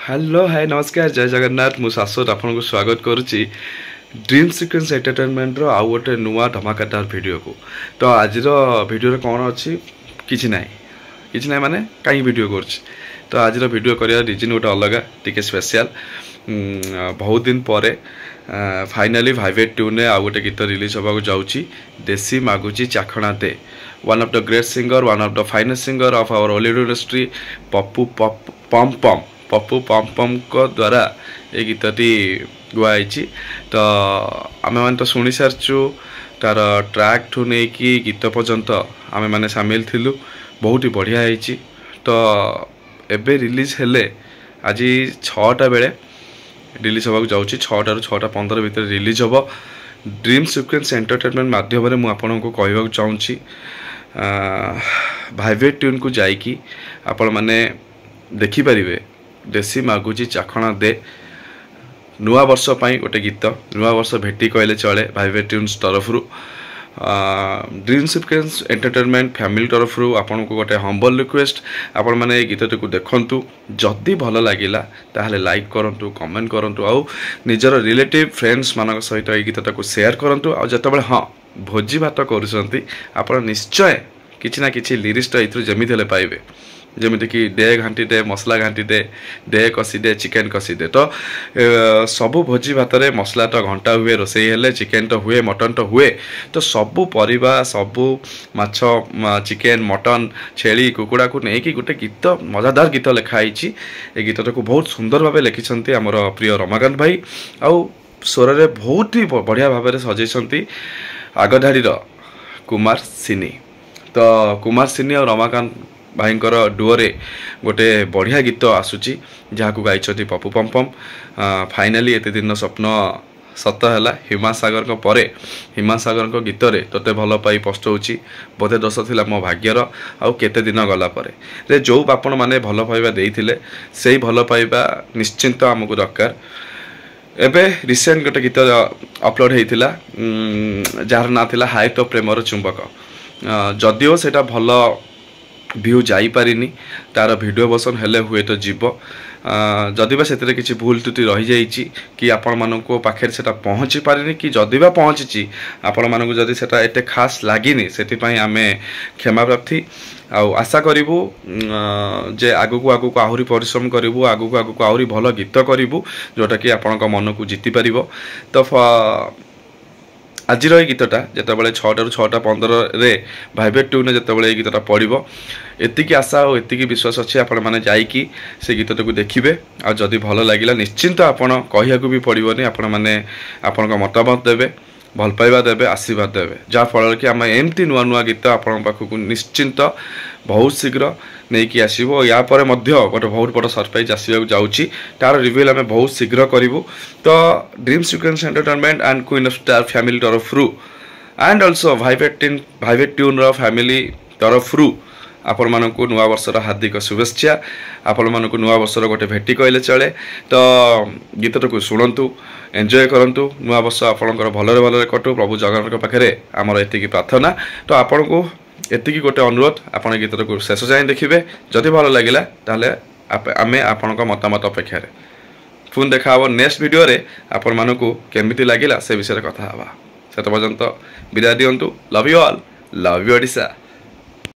Hello hi नमस्कार जय जगन्नाथ मु शाश्वत आपन को स्वागत करुच्ची ड्रीम सीक्वेंस एंटरटेनमेंट रो आउ गोटे नुआ धमाकादार वीडियो को। तो आज वीडियो कौन अच्छी किसी ना माने कहीं वीडियो कर। तो आज वीडियो कर रिजन गोटे अलग टी स्पेशल बहुत दिन पर फाइनाली भाइवेट ट्यून आउ गोटे गीत रिलीज होगा जाऊँगी देसी मागुची चाखणा दे। One of the great singer one of the finest singer of our Hollywood industry Pappu Pam Pam को द्वारा ये गीतटी गुआई। तो आम मैंने तो शुणी सार्चु तार ट्रैक ठू नहीं कि गीत पर्यंत आम मैंने सामिल थिलु बहुत ही बढ़िया है। तो एबे रिलीज हेले आज 6टा बेले रिलीज होगा जाऊँगी 6टा 6:15 भितर रिलीज हम ड्रीम सीक्वेंस एंटरटेनमेंट माध्यम मुझे आपको कहवाक चाहूँगी भाइवेट ट्यून को जाइकी आपण मैंने देखिपारे देसी मागुची चाखणा दे नुआ वर्ष पाई गोटे गीत नुआ वर्ष भेटी कहले चले भाइवेट ट्यून्स तरफ ड्रीम सीक्वेंस एंटरटेनमेंट फैमिली तरफ आपन को गोटे हम्बल रिक्वेस्ट आपण माने ए गीतटी को देखंतु जदि भल लागिला ताहले लाइक करंतु कमेंट करंतु आउ निजर रिलेटिव फ्रेंड्स मानक सहित ए गीतटा को शेयर करंतु आ जतबेले हां भोजी भात करूछंती आपण निश्चय किछि ना किछि लिरिस्ट इथु जेमिति हेले पाइबे जमीती कि दे घाटी दे मसला घाटी दे कसी दे चिकेन कसी दे। तो सबू भोजी भात रे मसला तो घंटा हुए रोसई हेले चिकेन तो हुए मटन तो हुए। तो सबू परिबा सबू माछ चिकेन मटन छेली कुकुड़ा को नहीं कि गोटे गीत मजादार गीत लिखाई। ए गीत को बहुत सुंदर भाव लिखिं आमर प्रिय रमाकांत भाई आउ स्वर रे बहुत ही बढ़िया भाव सजैंती आगधाड़ी कुमार सिनी। तो कुमार सिनी और रमाकांत भाईंकर डुओरे गोटे बढ़िया गीत आसूची जहाँ को गाई पप्पू पम फाइनाली एत दिन स्वप्न सत है हिमा सागर को परे हिमा सागर को गीत रे तोते भल पाई पस्तौची बोधे दोष थिला मो भाग्यर आउ केते दिन गला परे रे जो आपण माने भल पाइबा देइथिले सेही भल पाइबा निश्चिंत हमकु दरकार। एबे रिसेंट गोटे गीत अपलोड होइथिला जार ना थिला हाय तो प्रेमर चुंबक जदिओ सेटा भल व्यू जाई पारिनी तार वीडियो वर्सन हेले हुए तो जीव जदिबा से किसी भूल त्रुटि रही जाइए कि आपण मानक पाखे से पहुँची पारिनी कि जदिबा पहुँची आपण मानक जदि सेटा एते खास लागिनी सेतिपई आमे क्षमा प्रार्थी आशा करूँ जे आगु आगु आहरी परिश्रम करूँ आगु आहरी भल गीत करूँ जोटा कि आपण मन को जीति पार। तो आज ये गीतटा जितेबाला 6टा 6:15 रे भाइवेट ट्यून जितेबाला ये गीतटा पड़ो एतिकी आशा और एतिकी विश्वास अच्छे आपण मैंने जाइकी से गीतटा को देखिए आ जदि भल लगिला निश्चिंत आपण कहिया भी पड़ोनी आपण मैंने आपण मतामत देवे भल पाइबा देवे आशीर्वाद देवे जहाँ फल कि आम एमती नुआ नुआ गीत आपण पाखक निश्चिंत बहुत शीघ्र नहीं कि आसो या पर गोटे बहुत बड़ सरप्राइज आसवाक जाऊँगी तार रिव्यूल आम बहुत शीघ्र करूँ। तो dream sequence entertainment and queen of star family तरफ एंड ऑल्सो भाइवेट ट्यून फैमिली तरफ आपण मानक नुआ वर्षर हार्दिक शुभेच्छा आपण मानक नुआ वर्षर गोटे भेटी कहले चले। तो गीतटा को शुणु एंजॉय करंतु नुआ वर्ष आपणकर भलरे भलरे कटू प्रभु जगन्नाथ पाखे आमर एतिकी प्रार्थना। तो आपण को एतिकी गोटे अनुरोध आपण गीतटा को शेष जाए देखिए जदि भल लगिला ताले आमे आपण मतामत अपेक्षा पुणी देखा नेक्स्ट वीडियो रे आपण मानक केमिति लागिला से विषय कथा हवा से पर्यंत विदाय दियंतु। Love you all love you Odisha.